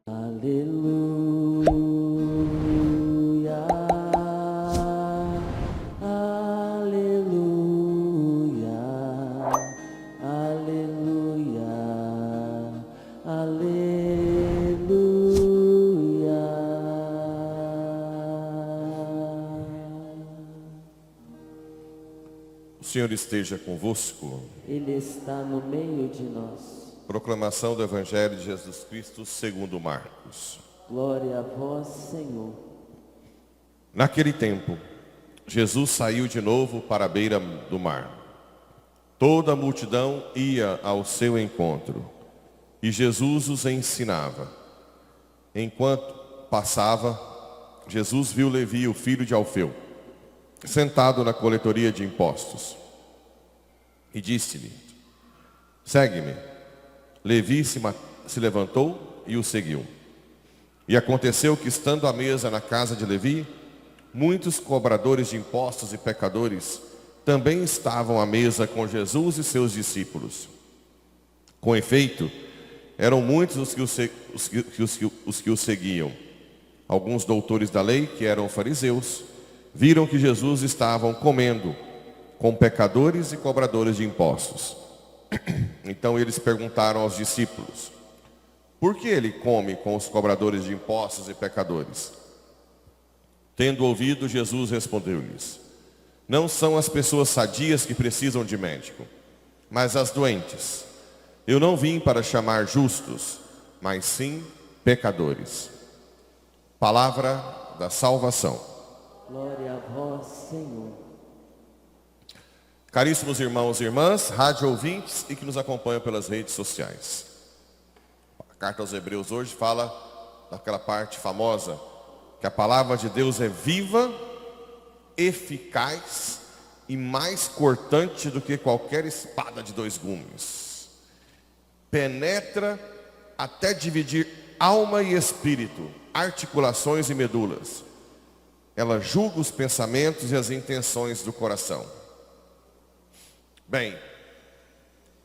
Aleluia, aleluia, aleluia, aleluia. O Senhor esteja convosco. Ele está no meio de nós. Proclamação do Evangelho de Jesus Cristo segundo Marcos. Glória a vós, Senhor. Naquele tempo, Jesus saiu de novo para a beira do mar. Toda a multidão ia ao seu encontro, e Jesus os ensinava. Enquanto passava, Jesus viu Levi, o filho de Alfeu, sentado na coletoria de impostos, e disse-lhe: segue-me. Levi se levantou e o seguiu. E aconteceu que, estando à mesa na casa de Levi, muitos cobradores de impostos e pecadores também estavam à mesa com Jesus e seus discípulos. Com efeito, eram muitos os que o seguiam. Alguns doutores da lei, que eram fariseus, viram que Jesus estava comendo com pecadores e cobradores de impostos. Então eles perguntaram aos discípulos: por que ele come com os cobradores de impostos e pecadores? Tendo ouvido, Jesus respondeu-lhes: não são as pessoas sadias que precisam de médico, mas as doentes. Eu não vim para chamar justos, mas sim pecadores. Palavra da salvação. Glória a vós, Senhor. Caríssimos irmãos e irmãs, rádio ouvintes e que nos acompanham pelas redes sociais. A carta aos Hebreus hoje fala daquela parte famosa, que a palavra de Deus é viva, eficaz e mais cortante do que qualquer espada de dois gumes. Penetra até dividir alma e espírito, articulações e medulas. Ela julga os pensamentos e as intenções do coração. Bem,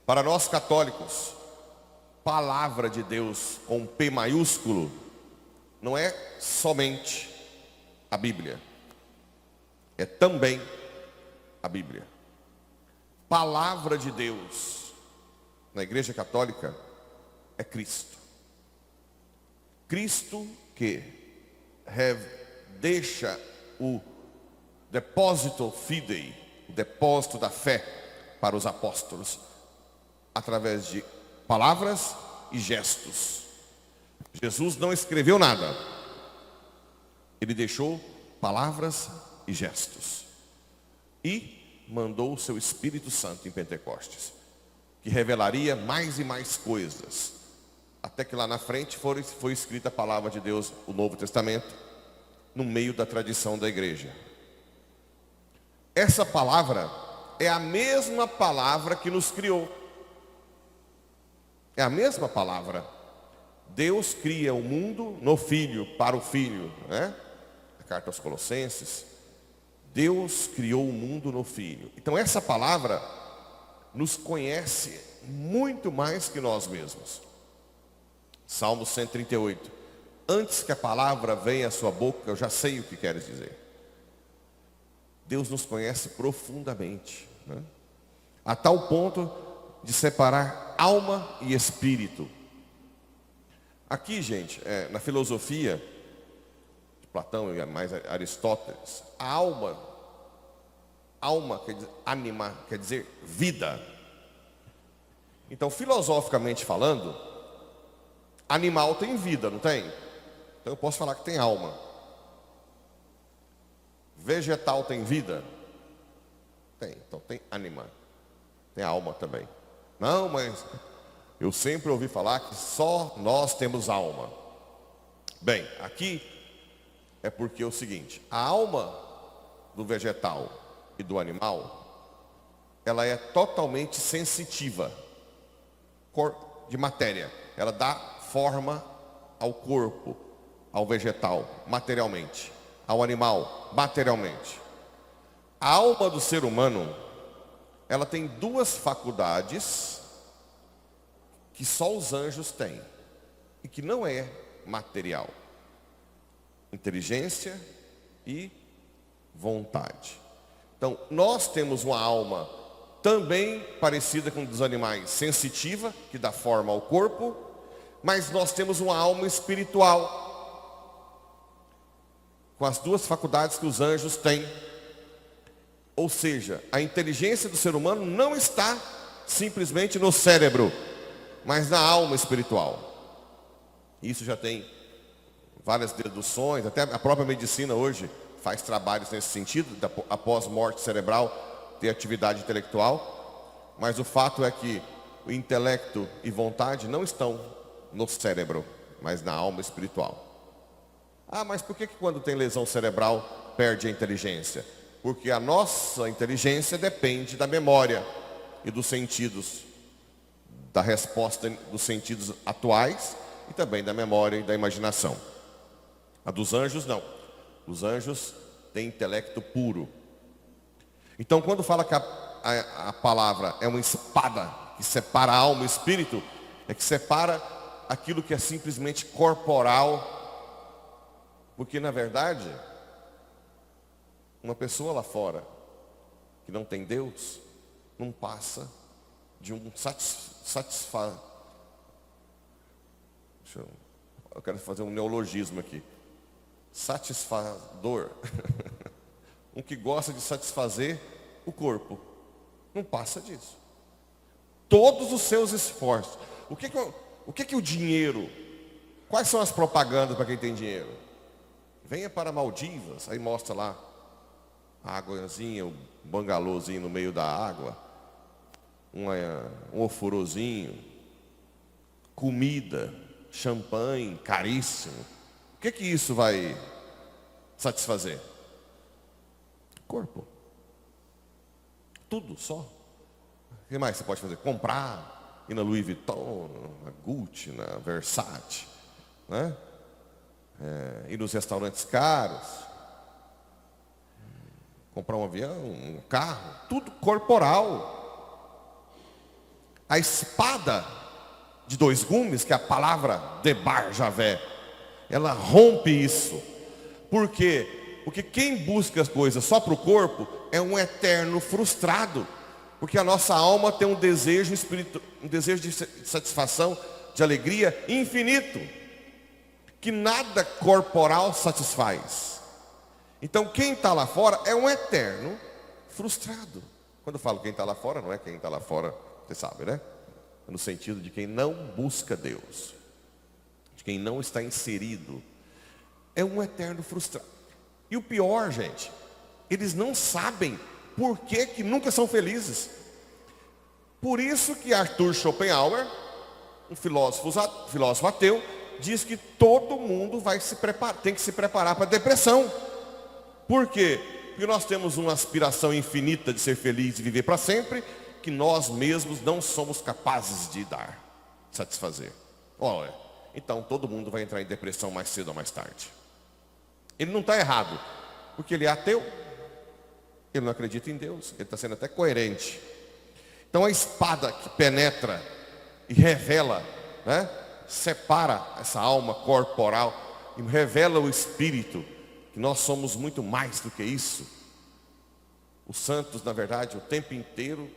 para nós católicos, palavra de Deus com P maiúsculo não é somente a Bíblia, é também a Bíblia. Palavra de Deus na Igreja Católica é Cristo. Cristo que deixa o depósito fidei, o depósito da fé, para os apóstolos, através de palavras e gestos. Jesus não escreveu nada, ele deixou palavras e gestos, e mandou o seu Espírito Santo em Pentecostes, que revelaria mais e mais coisas, até que lá na frente foi escrita a palavra de Deus, o Novo Testamento, no meio da tradição da igreja. Essa palavra é a mesma palavra que nos criou. É a mesma palavra. Deus cria o mundo no Filho, para o Filho, né? A carta aos Colossenses. Deus criou o mundo no Filho. Então essa palavra nos conhece muito mais que nós mesmos. Salmo 138. Antes que a palavra venha à sua boca, eu já sei o que queres dizer. Deus nos conhece profundamente, né? A tal ponto de separar alma e espírito. Aqui, gente, na filosofia de Platão e mais Aristóteles, a alma quer dizer anima, quer dizer vida. Então, filosoficamente falando, animal tem vida, não tem? Então eu posso falar que tem alma. Vegetal tem vida? Tem, então tem anima. Tem alma também. Não, mas eu sempre ouvi falar que só nós temos alma. Bem, aqui é porque é o seguinte: a alma do vegetal e do animal, ela é totalmente sensitiva, de matéria. Ela dá forma ao corpo, ao vegetal, materialmente, ao animal, materialmente. A alma do ser humano, ela tem duas faculdades que só os anjos têm e que não é material: inteligência e vontade. Então, nós temos uma alma também parecida com a dos animais, sensitiva, que dá forma ao corpo, mas nós temos uma alma espiritual, com as duas faculdades que os anjos têm. Ou seja, a inteligência do ser humano não está simplesmente no cérebro, mas na alma espiritual. Isso já tem várias deduções, até a própria medicina hoje faz trabalhos nesse sentido, após morte cerebral, ter atividade intelectual, mas o fato é que o intelecto e vontade não estão no cérebro, mas na alma espiritual. Ah, mas por que quando tem lesão cerebral perde a inteligência? Porque a nossa inteligência depende da memória e dos sentidos, da resposta dos sentidos atuais e também da memória e da imaginação. A dos anjos não. Os anjos têm intelecto puro. Então, quando fala que a palavra é uma espada que separa a alma e o espírito, é que separa aquilo que é simplesmente corporal. Porque, na verdade, uma pessoa lá fora que não tem Deus, não passa de um eu quero fazer um neologismo aqui. Satisfador. Um que gosta de satisfazer o corpo. Não passa disso. Todos os seus esforços. O que o dinheiro? Quais são as propagandas para quem tem dinheiro? Venha para Maldivas, aí mostra lá a águazinha, o bangalôzinho no meio da água, um oforozinho, comida, champanhe, caríssimo. O que isso vai satisfazer? Corpo. Tudo só. O que mais você pode fazer? Comprar, ir na Louis Vuitton, na Gucci, na Versace, né? Ir nos restaurantes caros, comprar um avião, um carro, tudo corporal. A espada de dois gumes, que é a palavra Debar Javé, ela rompe isso. Por quê? Porque quem busca as coisas só para o corpo é um eterno frustrado. Porque a nossa alma tem um desejo um desejo de satisfação, de alegria infinito, que nada corporal satisfaz. Então quem está lá fora é um eterno frustrado. Quando eu falo quem está lá fora, não é quem está lá fora, você sabe, né? No sentido de quem não busca Deus, de quem não está inserido, é um eterno frustrado. E o pior, gente, eles não sabem por que nunca são felizes. Por isso que Arthur Schopenhauer, um filósofo ateu, diz que todo mundo tem que se preparar para a depressão. Por quê? Porque nós temos uma aspiração infinita de ser feliz e viver para sempre, que nós mesmos não somos capazes de satisfazer. Olha, então todo mundo vai entrar em depressão mais cedo ou mais tarde. Ele não está errado, porque ele é ateu, ele não acredita em Deus, ele está sendo até coerente. Então a espada que penetra e revela, né, separa essa alma corporal e revela o espírito, que nós somos muito mais do que isso. Os santos, na verdade, o tempo inteiro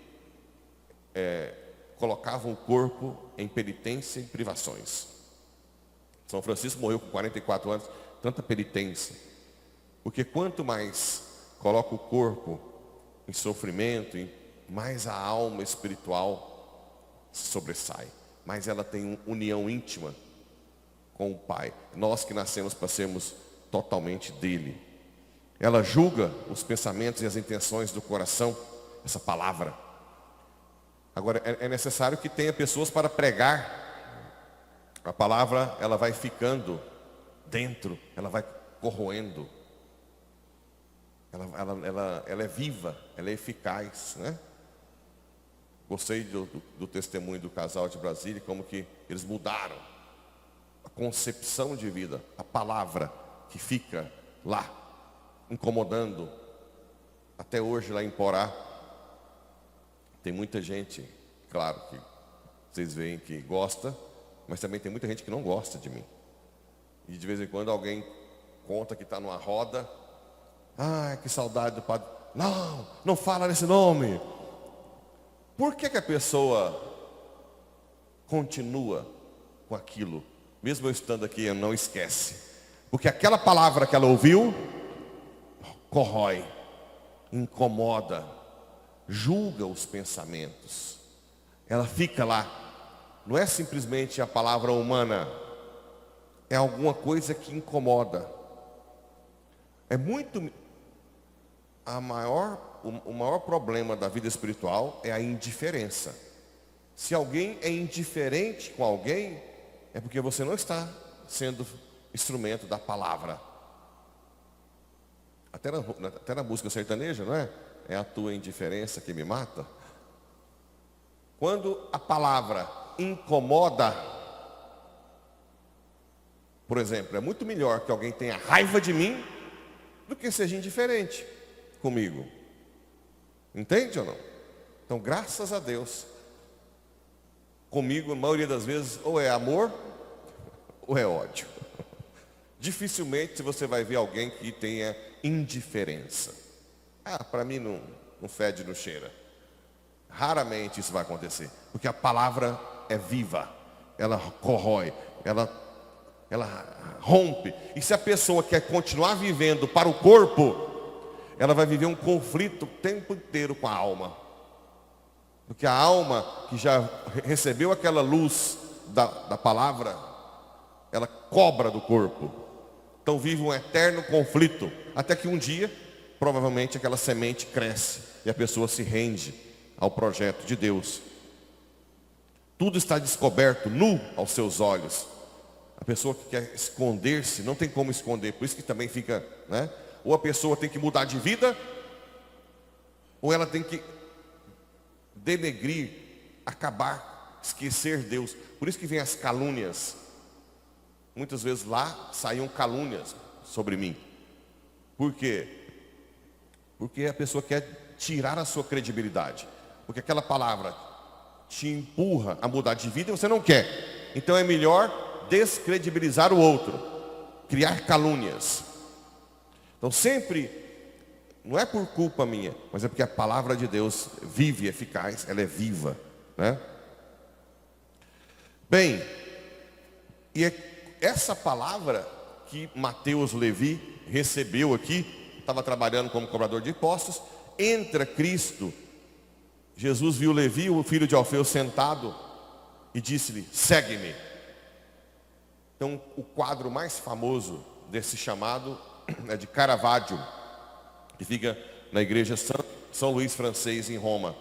colocavam o corpo em penitência e privações. São Francisco morreu com 44 anos, tanta penitência. Porque quanto mais coloca o corpo em sofrimento, mais a alma espiritual se sobressai. Mais ela tem união íntima com o Pai. Nós que nascemos para sermos totalmente dele. Ela julga os pensamentos e as intenções do coração, essa palavra. Agora, é necessário que tenha pessoas para pregar. A palavra, ela vai ficando dentro, ela vai corroendo. Ela é viva, ela é eficaz, né? Gostei do testemunho do casal de Brasília, como que eles mudaram a concepção de vida, a palavra que fica lá, incomodando Até hoje lá em Porá, tem muita gente, claro que vocês veem que gosta, mas também tem muita gente que não gosta de mim. E de vez em quando alguém conta que está numa roda. Ai, que saudade do padre. Não, não fala nesse nome. Por que a pessoa continua com aquilo? Mesmo eu estando aqui, não esquece. Porque aquela palavra que ela ouviu, corrói, incomoda, julga os pensamentos. Ela fica lá. Não é simplesmente a palavra humana. É alguma coisa que incomoda. É muito... O maior problema da vida espiritual é a indiferença. Se alguém é indiferente com alguém, é porque você não está sendo instrumento da palavra. Até na música sertaneja, não é? É a tua indiferença que me mata. Quando a palavra incomoda, por exemplo, é muito melhor que alguém tenha raiva de mim do que seja indiferente comigo. Entende ou não? Então, graças a Deus, comigo, a maioria das vezes, ou é amor, ou é ódio. Dificilmente você vai ver alguém que tenha indiferença. Para mim não fede, não cheira. Raramente isso vai acontecer, porque a palavra é viva, ela corrói, ela rompe. E se a pessoa quer continuar vivendo para o corpo, ela vai viver um conflito o tempo inteiro com a alma. Porque a alma que já recebeu aquela luz da palavra, ela cobra do corpo. Então vive um eterno conflito, até que um dia, provavelmente aquela semente cresce e a pessoa se rende ao projeto de Deus. Tudo está descoberto, nu aos seus olhos. A pessoa que quer esconder-se, não tem como esconder, por isso que também fica, né? Ou a pessoa tem que mudar de vida, ou ela tem que denegrir, acabar, esquecer Deus. Por isso que vem as calúnias. Muitas vezes lá saíam calúnias sobre mim. Por quê? Porque a pessoa quer tirar a sua credibilidade. Porque aquela palavra te empurra a mudar de vida e você não quer. Então é melhor descredibilizar o outro, criar calúnias. Então sempre, não é por culpa minha, mas é porque a palavra de Deus vive, eficaz, ela é viva, né? Bem, e é essa palavra que Mateus Levi recebeu aqui, estava trabalhando como cobrador de impostos, entra Cristo. Jesus viu Levi, o filho de Alfeu, sentado e disse-lhe: segue-me. Então o quadro mais famoso desse chamado é de Caravaggio, que fica na igreja São Luís Francês em Roma.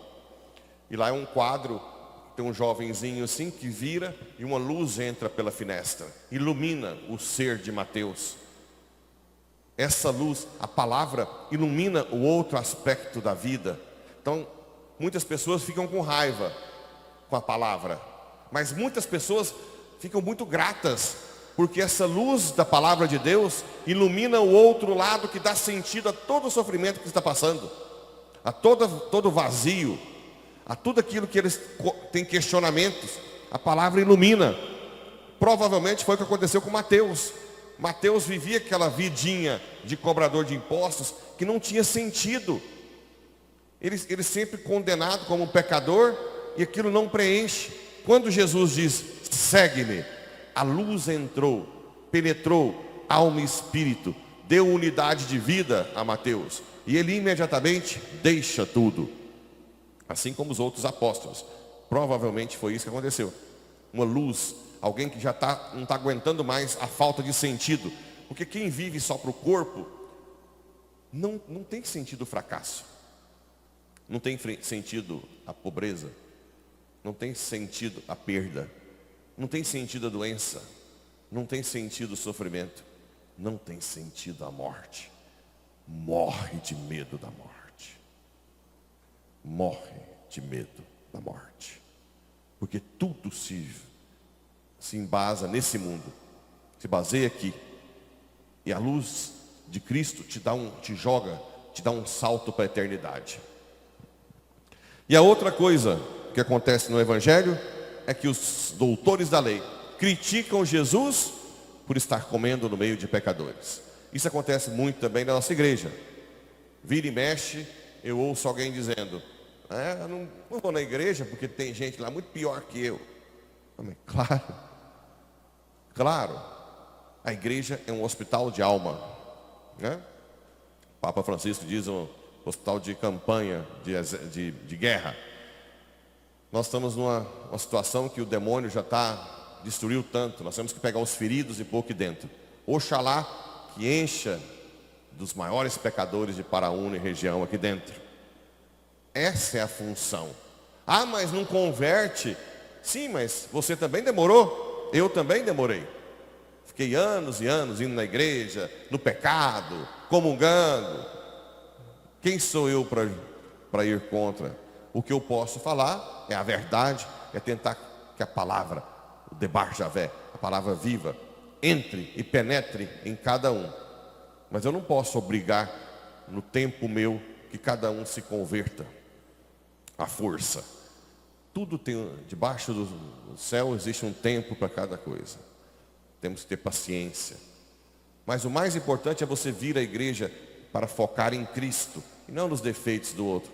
E lá é um quadro, tem um jovenzinho assim que vira e uma luz entra pela finestra, ilumina o ser de Mateus. Essa luz, a palavra, ilumina o outro aspecto da vida. Então, muitas pessoas ficam com raiva com a palavra, mas muitas pessoas ficam muito gratas, porque essa luz da palavra de Deus ilumina o outro lado, que dá sentido a todo o sofrimento que está passando, a todo vazio, a tudo aquilo que eles têm questionamentos. A palavra ilumina. Provavelmente foi o que aconteceu com Mateus. Mateus vivia aquela vidinha de cobrador de impostos que não tinha sentido. Ele sempre condenado como um pecador, e aquilo não preenche. Quando Jesus diz: segue-me, a luz entrou, penetrou alma e espírito, deu unidade de vida a Mateus, e ele imediatamente deixa tudo, assim como os outros apóstolos. Provavelmente foi isso que aconteceu. Uma luz, alguém que já não está aguentando mais a falta de sentido, porque quem vive só para o corpo não tem sentido o fracasso, não tem sentido a pobreza, não tem sentido a perda, não tem sentido a doença, não tem sentido o sofrimento, não tem sentido a morte. Morre de medo da morte. Morre de medo da morte. Porque tudo se embasa nesse mundo, se baseia aqui. E a luz de Cristo te joga te dá um salto para a eternidade. E a outra coisa que acontece no Evangelho é que os doutores da lei criticam Jesus por estar comendo no meio de pecadores. Isso acontece muito também na nossa igreja. Vira e mexe, eu ouço alguém dizendo: eu não vou na igreja porque tem gente lá muito pior que eu. Claro, a igreja é um hospital de alma, né? O Papa Francisco diz um hospital de campanha, de guerra. Nós estamos numa situação que o demônio já destruiu tanto. Nós temos que pegar os feridos e pôr aqui dentro. Oxalá que encha dos maiores pecadores de Paraúna e região aqui dentro. Essa é a função. Mas não converte. Sim, mas você também demorou. Eu também demorei. Fiquei anos e anos indo na igreja, no pecado, comungando. Quem sou eu para ir contra? O que eu posso falar é a verdade, é tentar que a palavra, o Debar Javé, a palavra viva, entre e penetre em cada um. Mas eu não posso obrigar no tempo meu que cada um se converta à força. Tudo tem, debaixo do céu existe um tempo para cada coisa. Temos que ter paciência. Mas o mais importante é você vir à igreja para focar em Cristo e não nos defeitos do outro.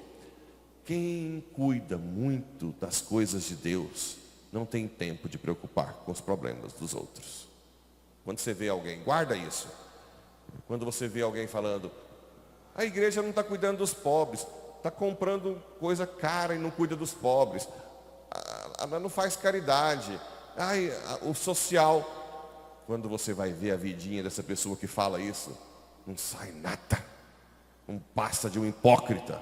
Quem cuida muito das coisas de Deus não tem tempo de preocupar com os problemas dos outros. Quando você vê alguém, guarda isso. Quando você vê alguém falando: a igreja não está cuidando dos pobres, está comprando coisa cara e não cuida dos pobres, não faz caridade, o social. Quando você vai ver a vidinha dessa pessoa que fala isso, não sai nada, não passa de um hipócrita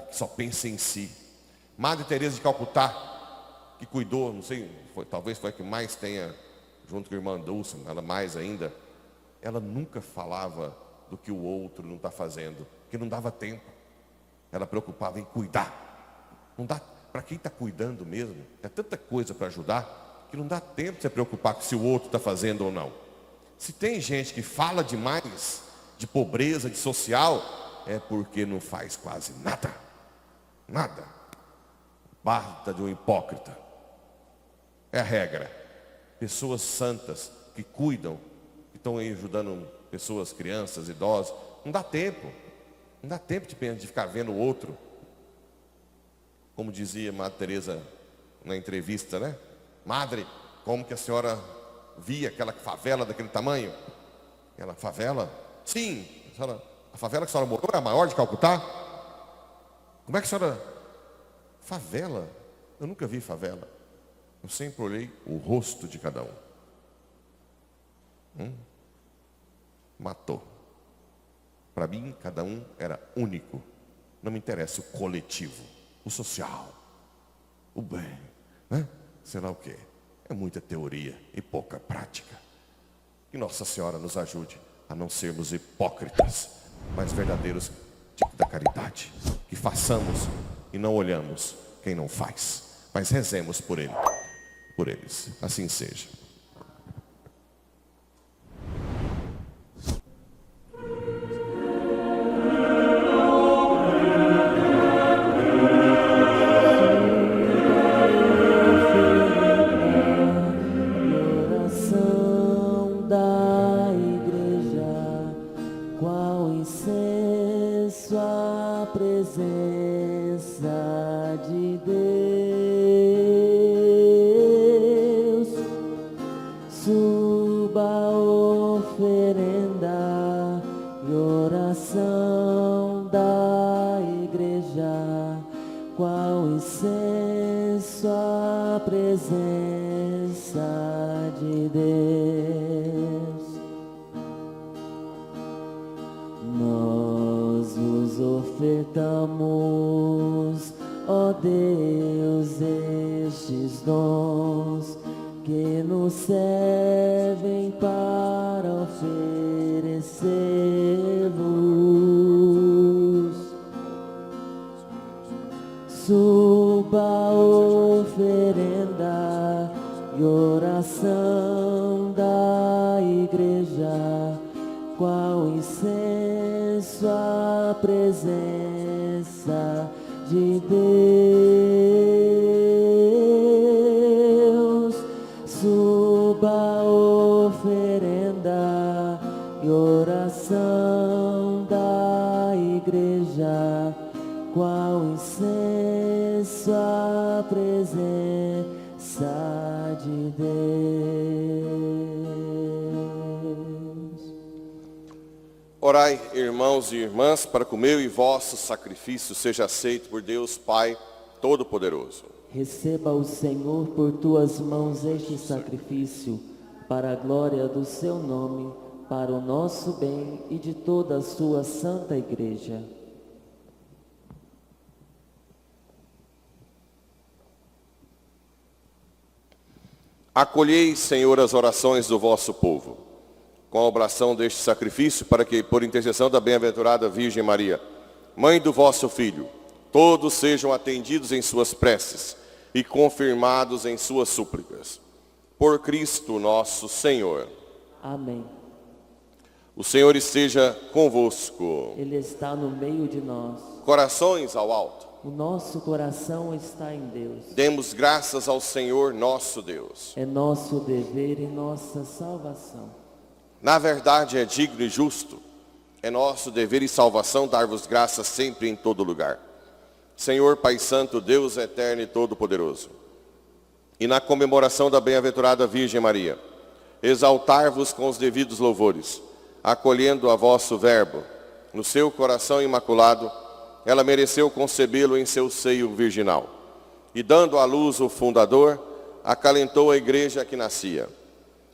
que só pensa em si. Madre Teresa de Calcutá, que cuidou, não sei, talvez foi a que mais tenha, junto com a irmã Dulce, ela mais ainda, ela nunca falava do que o outro não está fazendo, porque não dava tempo. Ela preocupava em cuidar. Não dá, para quem está cuidando mesmo, é tanta coisa para ajudar, que não dá tempo de se preocupar com se o outro está fazendo ou não. Se tem gente que fala demais de pobreza, de social, é porque não faz quase nada. Nada. Basta de um hipócrita. É a regra. Pessoas santas que cuidam, que estão aí ajudando pessoas, crianças, idosos, não dá tempo. Não dá tempo de ficar vendo o outro. Como dizia Madre Teresa na entrevista, né? Madre, como que a senhora via aquela favela daquele tamanho? Aquela favela? Sim, a favela que a senhora morou é a maior de Calcutá? Como é que a senhora... Favela? Eu nunca vi favela. Eu sempre olhei o rosto de cada um. Matou. Para mim, cada um era único. Não me interessa o coletivo, o social, o bem, né? Sei lá o quê. É muita teoria e pouca prática. Que Nossa Senhora nos ajude a não sermos hipócritas, mas verdadeiros da caridade. Que façamos e não olhamos quem não faz, mas rezemos por eles. Assim seja. Ofertamos, ó Deus, estes dons que nos servem para oferecer-vos. Suba a oferenda e oração da igreja, qual incenso a presença de Deus. Suba a oferenda e oração da igreja, qual incenso à presença de Deus. Orai, irmãos e irmãs, para que o meu e vosso sacrifício seja aceito por Deus Pai Todo-Poderoso. Receba o Senhor por tuas mãos este sacrifício, para a glória do seu nome, para o nosso bem e de toda a sua santa igreja. Acolhei, Senhor, as orações do vosso povo, com a oblação deste sacrifício, para que, por intercessão da bem-aventurada Virgem Maria, Mãe do vosso Filho, todos sejam atendidos em suas preces e confirmados em suas súplicas. Por Cristo nosso Senhor. Amém. O Senhor esteja convosco. Ele está no meio de nós. Corações ao alto. O nosso coração está em Deus. Demos graças ao Senhor nosso Deus. É nosso dever e nossa salvação. Na verdade é digno e justo. É nosso dever e salvação dar-vos graças sempre e em todo lugar. Senhor Pai Santo, Deus eterno e todo-poderoso. E na comemoração da bem-aventurada Virgem Maria, exaltar-vos com os devidos louvores, acolhendo a vosso verbo, no seu coração imaculado, ela mereceu concebê-lo em seu seio virginal. E dando à luz o fundador, acalentou a igreja que nascia.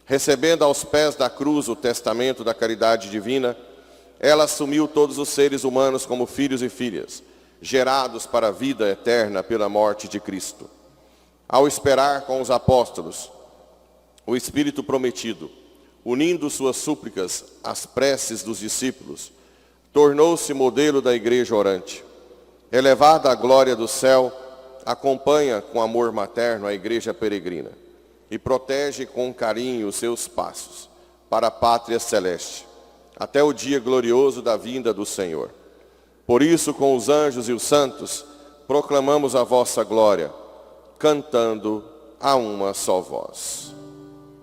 Recebendo aos pés da cruz o testamento da caridade divina, ela assumiu todos os seres humanos como filhos e filhas, gerados para a vida eterna pela morte de Cristo. Ao esperar com os apóstolos o Espírito prometido, unindo suas súplicas às preces dos discípulos, tornou-se modelo da igreja orante. Elevada à glória do céu, acompanha com amor materno a igreja peregrina e protege com carinho os seus passos para a pátria celeste, até o dia glorioso da vinda do Senhor. Por isso, com os anjos e os santos, proclamamos a vossa glória, cantando a uma só voz.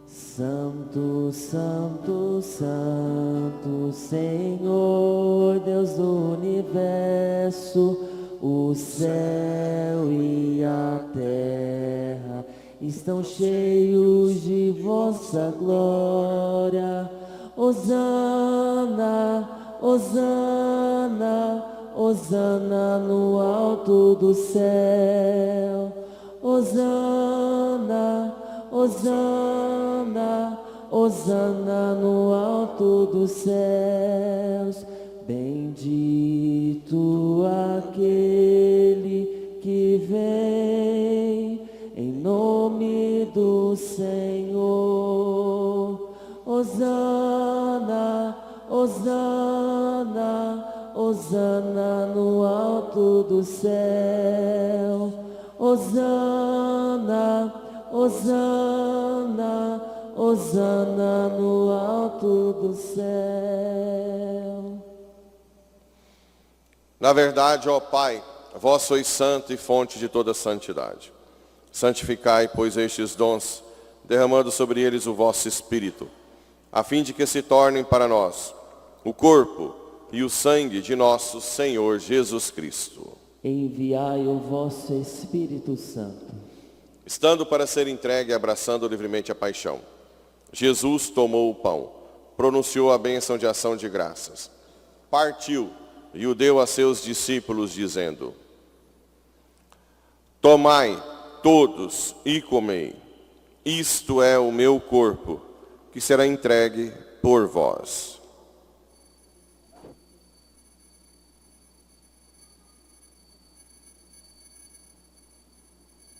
Santo, Santo, Santo, Senhor, Deus do universo, o céu e a terra estão cheios de vossa glória. Hosana, Hosana, Hosana no alto do céu. Hosana, Hosana, Hosana no alto dos céus. Bendito aquele que vem em nome do Senhor. Hosana, Hosana, Hosana no alto do céu. Hosana, Hosana, Hosana no alto do céu. Na verdade, ó Pai, vós sois santo e fonte de toda santidade. Santificai, pois, estes dons, derramando sobre eles o vosso Espírito, a fim de que se tornem para nós o corpo e o sangue de nosso Senhor Jesus Cristo. Enviai o vosso Espírito Santo. Estando para ser entregue e abraçando livremente a paixão, Jesus tomou o pão, pronunciou a bênção de ação de graças, partiu e o deu a seus discípulos, dizendo: tomai todos e comei, isto é o meu corpo, que será entregue por vós.